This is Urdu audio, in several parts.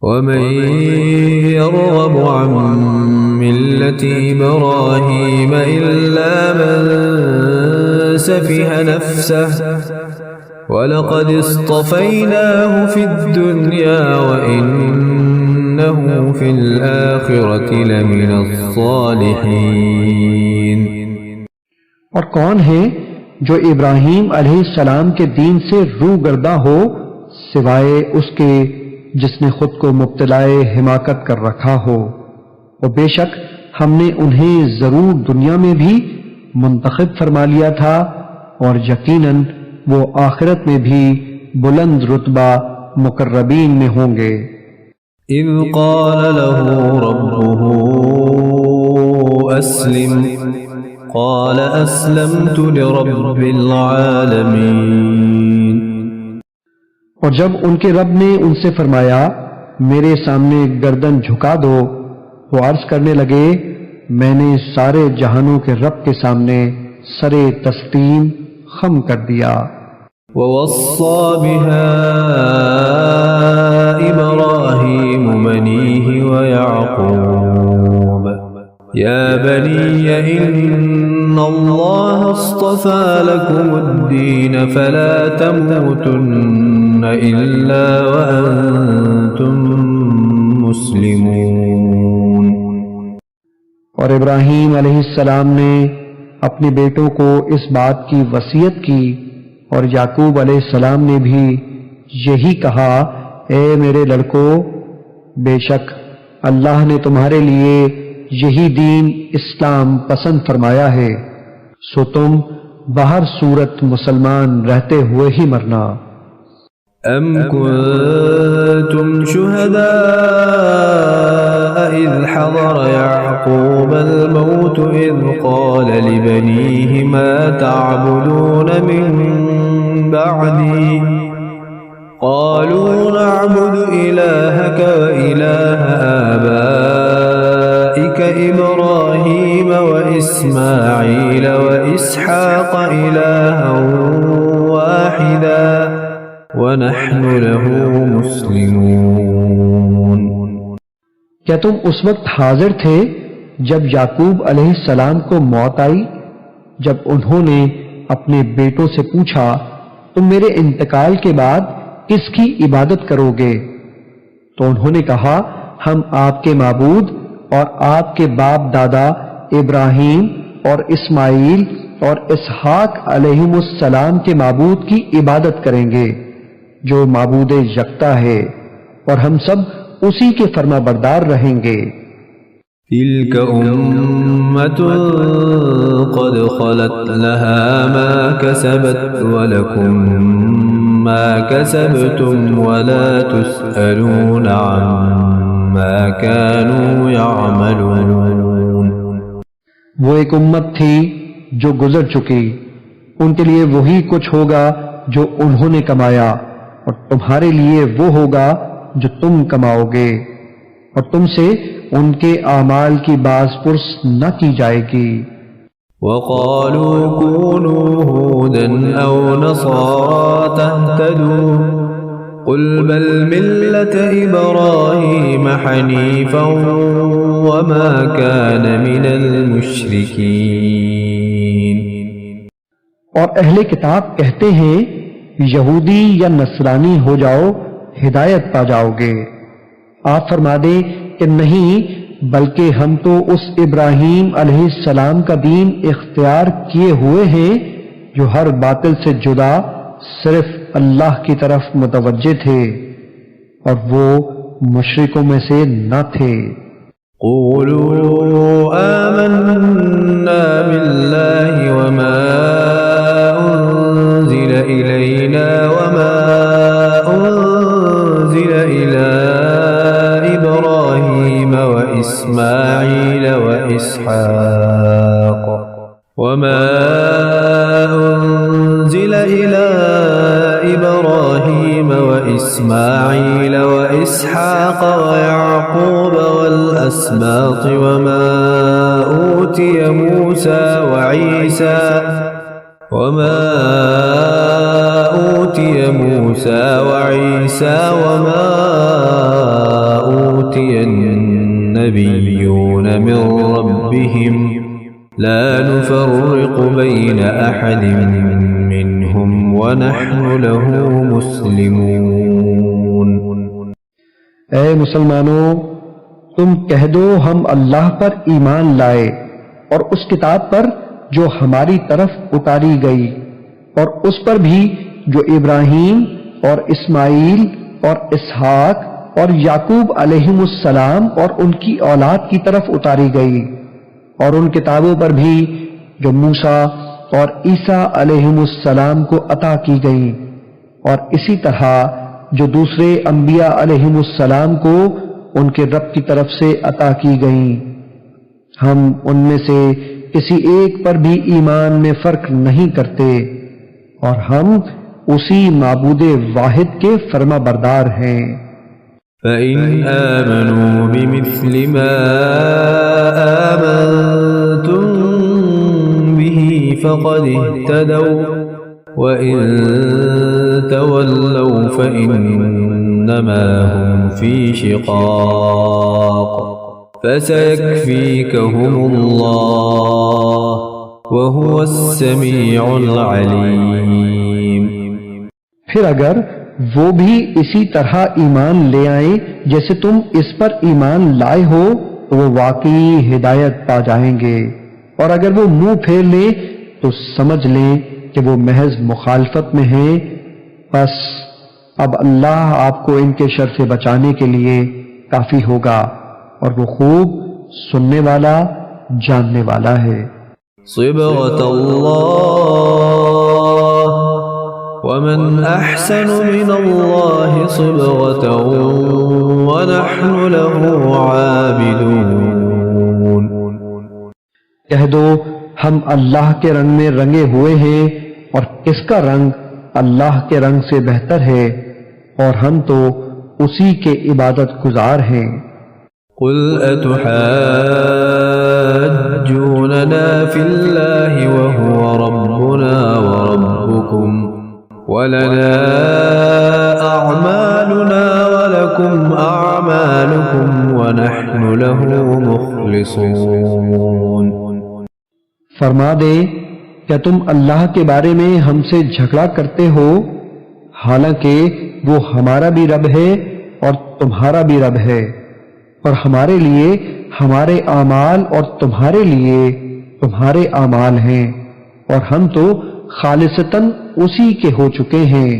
ومن يرغب عن ملة إبراهيم إلا من سفه نفسه ولقد اصطفيناه في الدنيا وإنه في الآخرة لمن الصالحين۔ اور کون ہے جو ابراہیم علیہ السلام کے دین سے روگرداں ہو سوائے اس کے جس نے خود کو مبتلائے حماقت کر رکھا ہو، اور بے شک ہم نے انہیں ضرور دنیا میں بھی منتخب فرما لیا تھا اور یقیناً وہ آخرت میں بھی بلند رتبہ مقربین میں ہوں گے۔ اذ قال له ربه اسلم قال اسلمت لرب العالمین۔ اور جب ان کے رب نے ان سے فرمایا میرے سامنے گردن جھکا دو تو عرض کرنے لگے میں نے سارے جہانوں کے رب کے سامنے سر تسلیم خم کر دیا۔ ووصى بها إبراهيم بنيه ويعقوب يا بني إن الله اصطفى لكم الدين فلا تموتن إلا وأنتم مسلمون۔ اور ابراہیم علیہ السلام نے اپنے بیٹوں کو اس بات کی وصیت کی اور یعقوب علیہ السلام نے بھی یہی کہا اے میرے لڑکو بے شک اللہ نے تمہارے لیے یہی دین اسلام پسند فرمایا ہے سو تم بہر صورت مسلمان رہتے ہوئے ہی مرنا۔ ام کنتم شہداء اذ حضر یعقوب الموت اذ قال لبنیہ ما تعبدون من بعدی قالوا نعبد الہک وإلہ آبائک ابراہیم وإسماعیل وإسحاق الہا واحدا وَنَحْنُ لَهُ مُسْلِمُونَ۔ کیا تم اس وقت حاضر تھے جب یعقوب علیہ السلام کو موت آئی جب انہوں نے اپنے بیٹوں سے پوچھا تم میرے انتقال کے بعد کس کی عبادت کرو گے تو انہوں نے کہا ہم آپ کے معبود اور آپ کے باپ دادا ابراہیم اور اسماعیل اور اسحاق علیہم السلام کے معبود کی عبادت کریں گے جو معبود یکتا ہے اور ہم سب اسی کے فرما بردار رہیں گے۔ تلك أمة قد خلت لها ما كسبت ولكم ما كسبتم ولا تسألون عما كانوا يعملون۔ وہ ایک امت تھی جو گزر چکی ان کے لیے وہی کچھ ہوگا جو انہوں نے کمایا اور تمہارے لیے وہ ہوگا جو تم کماؤ گے اور تم سے ان کے اعمال کی باز پرس نہ کی جائے گی۔ وَقَالُوا كُونُوا هُودًا أَوْ نَصَارَىٰ تَهْتَدُوا قُلْ بَلْ مِلَّةَ إِبْرَاهِيمَ حَنِيفًا وَمَا كَانَ مِنَ الْمُشْرِكِينَ۔ اور اہل کتاب کہتے ہیں یہودی یا نصرانی ہو جاؤ ہدایت پا جاؤ گے۔ آپ فرما دیں کہ نہیں بلکہ ہم تو اس ابراہیم علیہ السلام کا دین اختیار کیے ہوئے ہیں جو ہر باطل سے جدا صرف اللہ کی طرف متوجہ تھے اور وہ مشرکوں میں سے نہ تھے۔ قولوا آمنا باللہ وما انزل الینا وما انزل الى ابراہیم واسماعیل واسحاق وما انزل الى ابراہیم واسماعیل واسحاق ويعقوب والاسباط وما اوتي موسى وعيسى وما نبيون من ربهم لا نفرق بين أحد منهم ونحن له مسلمون۔ اے مسلمانوں، تم کہہ دو ہم اللہ پر ایمان لائے اور اس کتاب پر جو ہماری طرف اتاری گئی، اور اس پر بھی جو ابراہیم اور اسماعیل اور اسحاق اور یعقوب علیہم السلام اور ان کی اولاد کی طرف اتاری گئی، اور ان کتابوں پر بھی جو موسیٰ اور عیسیٰ علیہم السلام کو عطا کی گئیں، اور اسی طرح جو دوسرے انبیاء علیہم السلام کو ان کے رب کی طرف سے عطا کی گئیں۔ ہم ان میں سے کسی ایک پر بھی ایمان میں فرق نہیں کرتے، اور ہم اسی معبود واحد کے فرما بردار ہیں۔ فَإِنْ آمَنُوا بِمِثْلِ مَا آمَنْتُمْ بِهِ فَقَدِ اهْتَدَوْا وَإِنْ تَوَلَّوْا فَإِنَّمَا هُمْ فِي شِقَاقٍ فَسَيَكْفِيكَهُمُ اللَّهُ وَهُوَ السَّمِيعُ الْعَلِيمُ۔ پھر اگر وہ بھی اسی طرح ایمان لے آئیں جیسے تم اس پر ایمان لائے ہو تو وہ واقعی ہدایت پا جائیں گے، اور اگر وہ منہ پھیر لیں تو سمجھ لیں کہ وہ محض مخالفت میں ہیں۔ بس اب اللہ آپ کو ان کے شر سے بچانے کے لیے کافی ہوگا، اور وہ خوب سننے والا جاننے والا ہے۔ صبغة الله ومن أحسن من الله صبغة ونحن له عابدون۔ کہہ دو ہم اللہ کے رنگ میں رنگے ہوئے ہیں، اور کس کا رنگ اللہ کے رنگ سے بہتر ہے، اور ہم تو اسی کے عبادت گزار ہیں۔ قل أتحاجوننا في الله وهو ربنا وربكم ولنا أعمالنا ولكم أعمالكم ونحن له مخلصون۔ فرما دے کیا تم اللہ کے بارے میں ہم سے جھگڑا کرتے ہو، حالانکہ وہ ہمارا بھی رب ہے اور تمہارا بھی رب ہے، اور ہمارے لیے ہمارے اعمال اور تمہارے لیے تمہارے اعمال ہیں، اور ہم تو خالصتاً اسی کے ہو چکے ہیں۔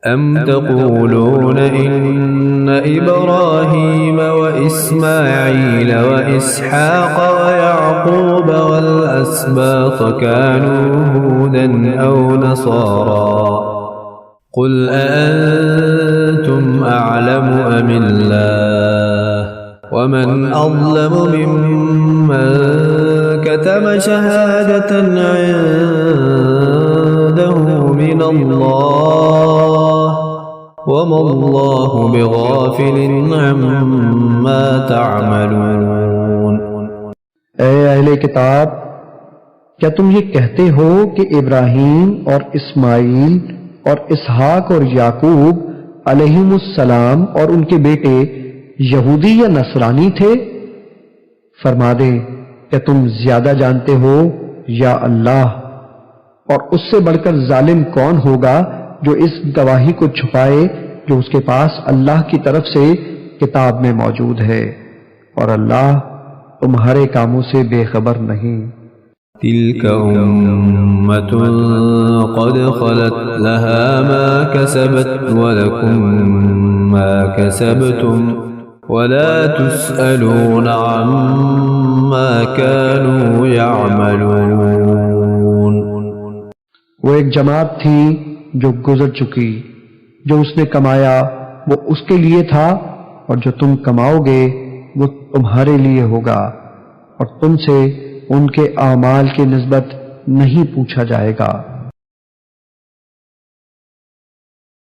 أم تقولون إن إبراهيم وإسماعيل وإسحاق ويعقوب والأسباط كانوا هودا أو نصارى قل أأنتم أعلم أم الله ومن أظلم ممن كتم شهادة عنده من الله وما الله بغافل عما تعملون۔ اے اہل کتاب، کیا تم یہ کہتے ہو کہ ابراہیم اور اسماعیل اور اسحاق اور یعقوب علیہم السلام اور ان کے بیٹے یہودی یا نصرانی تھے؟ فرما دے کہ تم زیادہ جانتے ہو یا اللہ، اور اس سے بڑھ کر ظالم کون ہوگا جو اس گواہی کو چھپائے جو اس کے پاس اللہ کی طرف سے کتاب میں موجود ہے، اور اللہ تمہارے کاموں سے بے خبر نہیں۔ تلك أمة قد خلت لها ما كسبت ولكم ما كسبتم ولا تسألون عما كانوا يعملون۔ وہ ایک جماعت تھی جو گزر چکی، جو اس نے کمایا وہ اس کے لیے تھا، اور جو تم کماؤ گے وہ تمہارے لیے ہوگا، اور تم سے ان کے اعمال کی نسبت نہیں پوچھا جائے گا۔